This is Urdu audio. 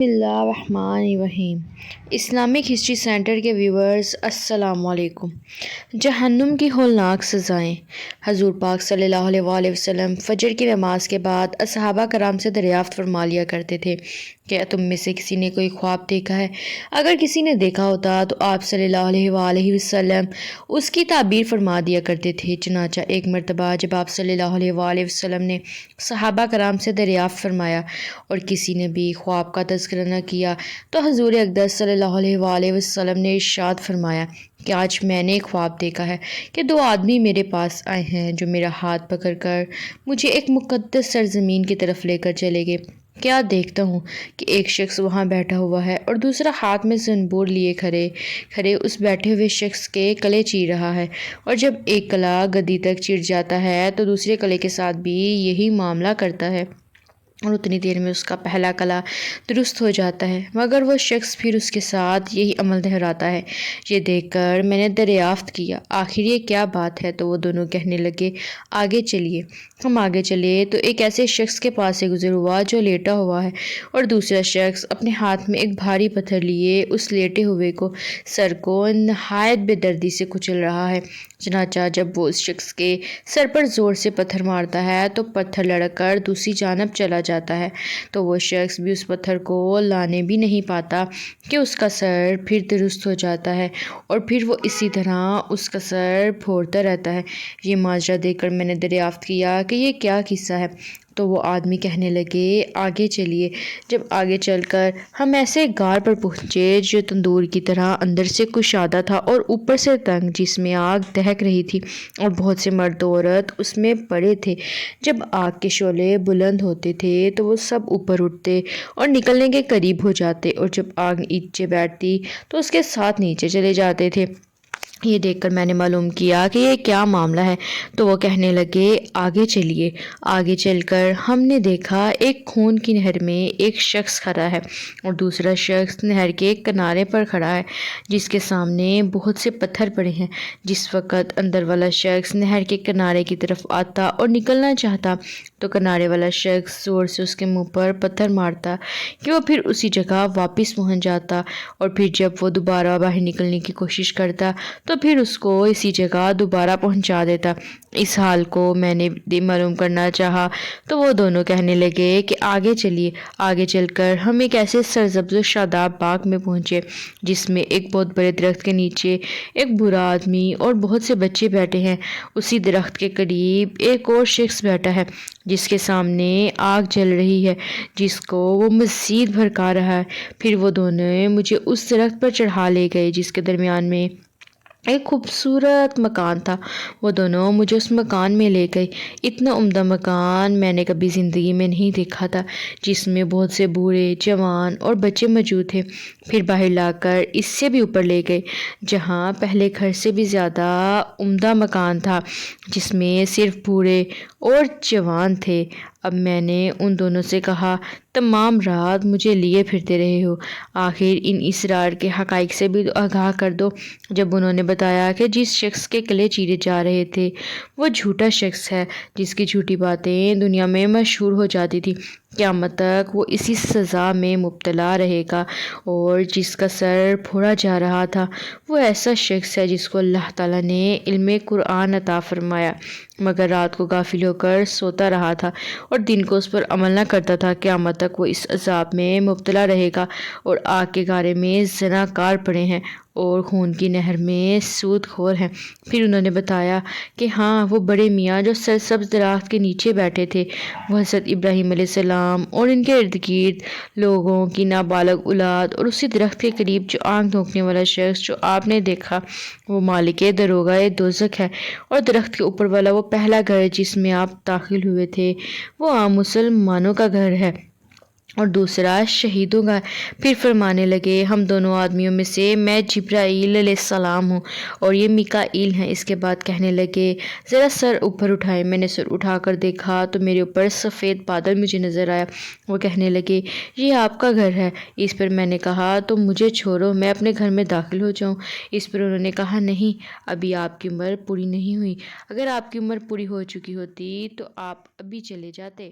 بسم اللہ الرحمن الرحیم۔ اسلامک ہسٹری سینٹر کے ویورز السلام علیکم۔ جہنم کی ہولناک سزائیں۔ حضور پاک صلی اللہ علیہ وآلہ وسلم فجر کی نماز کے بعد صحابہ کرام سے دریافت فرما لیا کرتے تھے کہ تم میں سے کسی نے کوئی خواب دیکھا ہے؟ اگر کسی نے دیکھا ہوتا تو آپ صلی اللہ علیہ وآلہ وسلم اس کی تعبیر فرما دیا کرتے تھے۔ چنانچہ ایک مرتبہ جب آپ صلی اللہ علیہ وآلہ وسلم نے صحابہ کرام سے دریافت فرمایا اور کسی نے بھی خواب کا تذکرہ نہ کیا تو حضور اقدس صلی اللہ علیہ وآلہ وسلم نے ارشاد فرمایا کہ آج میں نے ایک خواب دیکھا ہے کہ دو آدمی میرے پاس آئے ہیں جو میرا ہاتھ پکڑ کر مجھے ایک مقدس سرزمین کی طرف لے کر چلے گئے۔ کیا دیکھتا ہوں کہ ایک شخص وہاں بیٹھا ہوا ہے اور دوسرا ہاتھ میں زنبور لیے کھڑے اس بیٹھے ہوئے شخص کے کلے چیر رہا ہے، اور جب ایک کلا گدی تک چڑ جاتا ہے تو دوسرے کلے کے ساتھ بھی یہی معاملہ کرتا ہے اور اتنی دیر میں اس کا پہلا کلا درست ہو جاتا ہے، مگر وہ شخص پھر اس کے ساتھ یہی عمل دہراتا ہے۔ یہ دیکھ کر میں نے دریافت کیا آخر یہ کیا بات ہے؟ تو وہ دونوں کہنے لگے آگے چلیے۔ ہم آگے چلے تو ایک ایسے شخص کے پاس سے گزر ہوا جو لیٹا ہوا ہے اور دوسرا شخص اپنے ہاتھ میں ایک بھاری پتھر لیے اس لیٹے ہوئے کو سر کو نہایت بے دردی سے کچل رہا ہے۔ چنانچہ جب وہ اس شخص کے سر پر زور سے پتھر مارتا ہے تو پتھر لڑک کر دوسری جانب چلا جاتا ہے، تو وہ شخص بھی اس پتھر کو لانے بھی نہیں پاتا کہ اس کا سر پھر درست ہو جاتا ہے، اور پھر وہ اسی طرح اس کا سر پھوڑتا رہتا ہے۔ یہ ماجرا دیکھ کر میں نے دریافت کیا کہ یہ کیا قصہ ہے؟ تو وہ آدمی کہنے لگے آگے چلیے۔ جب آگے چل کر ہم ایسے غار پر پہنچے جو تندور کی طرح اندر سے کشادہ تھا اور اوپر سے تنگ، جس میں آگ دہک رہی تھی اور بہت سے مرد و عورت اس میں پڑے تھے۔ جب آگ کے شعلے بلند ہوتے تھے تو وہ سب اوپر اٹھتے اور نکلنے کے قریب ہو جاتے، اور جب آگ نیچے بیٹھتی تو اس کے ساتھ نیچے چلے جاتے تھے۔ یہ دیکھ کر میں نے معلوم کیا کہ یہ کیا معاملہ ہے، تو وہ کہنے لگے آگے چلیے۔ آگے چل کر ہم نے دیکھا ایک خون کی نہر میں ایک شخص کھڑا ہے اور دوسرا شخص نہر کے کنارے پر کھڑا ہے جس کے سامنے بہت سے پتھر پڑے ہیں۔ جس وقت اندر والا شخص نہر کے کنارے کی طرف آتا اور نکلنا چاہتا تو کنارے والا شخص زور سے اس کے منہ پر پتھر مارتا کہ وہ پھر اسی جگہ واپس پہنچ جاتا، اور پھر جب وہ دوبارہ باہر نکلنے کی کوشش کرتا تو پھر اس کو اسی جگہ دوبارہ پہنچا دیتا۔ اس حال کو میں نے معلوم کرنا چاہا تو وہ دونوں کہنے لگے کہ آگے چلیے۔ آگے چل کر ہم ایک ایسے سرسبز و شاداب باغ میں پہنچے جس میں ایک بہت بڑے درخت کے نیچے ایک بوڑھا آدمی اور بہت سے بچے بیٹھے ہیں۔ اسی درخت کے قریب ایک اور شخص بیٹھا ہے جس کے سامنے آگ جل رہی ہے جس کو وہ مزید بھڑکا رہا ہے۔ پھر وہ دونوں مجھے اس درخت پر چڑھا لے گئے جس کے درمیان میں ایک خوبصورت مکان تھا۔ وہ دونوں مجھے اس مکان میں لے گئے۔ اتنا عمدہ مکان میں نے کبھی زندگی میں نہیں دیکھا تھا، جس میں بہت سے بوڑھے، جوان اور بچے موجود تھے۔ پھر باہر لا کر اس سے بھی اوپر لے گئے جہاں پہلے گھر سے بھی زیادہ عمدہ مکان تھا جس میں صرف بوڑھے اور جوان تھے۔ اب میں نے ان دونوں سے کہا تمام رات مجھے لیے پھرتے رہے ہو، آخر ان اسرار کے حقائق سے بھی آگاہ کر دو۔ جب انہوں نے بتایا کہ جس شخص کے کلے چیرے جا رہے تھے وہ جھوٹا شخص ہے جس کی جھوٹی باتیں دنیا میں مشہور ہو جاتی تھی، قیامت تک وہ اسی سزا میں مبتلا رہے گا، اور جس کا سر پھوڑا جا رہا تھا وہ ایسا شخص ہے جس کو اللہ تعالیٰ نے علم قرآن عطا فرمایا مگر رات کو غافل ہو کر سوتا رہا تھا اور دن کو اس پر عمل نہ کرتا تھا۔ قیامت تک وہ اس عذاب میں مبتلا رہے گا، اور آگ کے گارے میں زناکار پڑے ہیں اور خون کی نہر میں سود خور ہیں۔ پھر انہوں نے بتایا کہ ہاں، وہ بڑے میاں جو سرسبز درخت کے نیچے بیٹھے تھے وہ حضرت ابراہیم علیہ السلام اور ان کے ارد گرد لوگوں کی نابالغ اولاد، اور اسی درخت کے قریب جو آنکھ دھوکنے والا شخص جو آپ نے دیکھا وہ مالک دروغہ دوزخ ہے، اور درخت کے اوپر والا وہ پہلا گھر جس میں آپ داخل ہوئے تھے وہ عام مسلمانوں کا گھر ہے اور دوسرا شہیدوں کا۔ پھر فرمانے لگے ہم دونوں آدمیوں میں سے میں جبرائیل علیہ السلام ہوں اور یہ میکائیل ہیں۔ اس کے بعد کہنے لگے ذرا سر اوپر اٹھائیں۔ میں نے سر اٹھا کر دیکھا تو میرے اوپر سفید بادل مجھے نظر آیا۔ وہ کہنے لگے یہ آپ کا گھر ہے۔ اس پر میں نے کہا تو مجھے چھوڑو، میں اپنے گھر میں داخل ہو جاؤں۔ اس پر انہوں نے کہا نہیں، ابھی آپ کی عمر پوری نہیں ہوئی، اگر آپ کی عمر پوری ہو چکی ہوتی تو آپ ابھی چلے جاتے۔